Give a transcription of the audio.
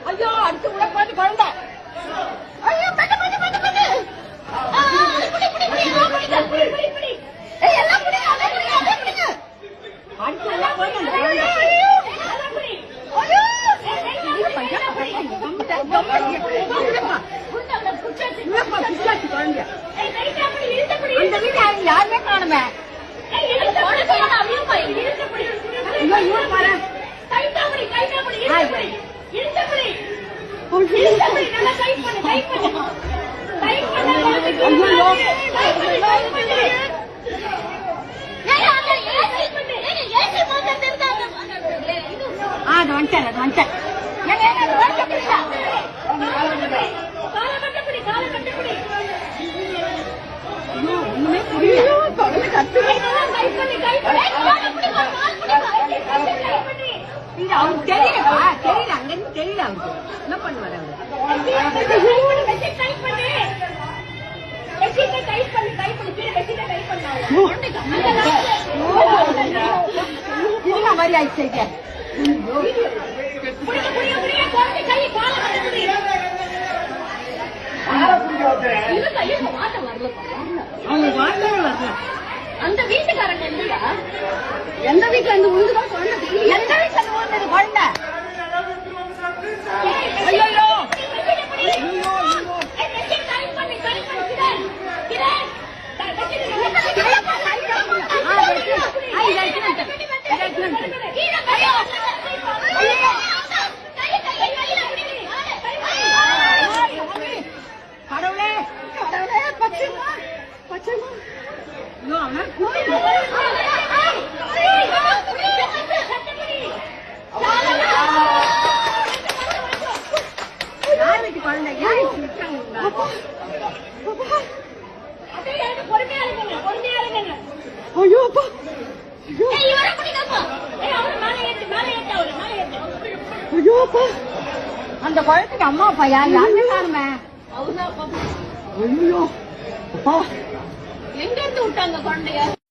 ஐயோ அடுத்து உள்ள பாத்து குழந்தை ஐயோ பட்டு பட்டு பட்டு பட்டு எல்லாம் புடி அத புடி அடுத்து உள்ள குழந்தை ஐயோ ஐயோ யாருமே காணுமே அவருக்கு தெரியலப்பா தெரியல அங்க தெரியல அவருக்கு என்ன பண்ணுவாரு அவரு மாதிரி ஆயிடுச்சு அந்த வீட்டுக்காரங்க எந்த வீட்டுல இருந்து உழுதுதான் குழந்தை எந்த வீட்டுல இருந்து உழுந்தது குழந்தை ஐயோ கடவுளே கடவுளே பச்சைமா பச்சைமா அந்த குழந்தைக்கு அம்மா அப்பா யாருமே காணுமே எங்க இருந்து விட்டாங்க குழந்தைய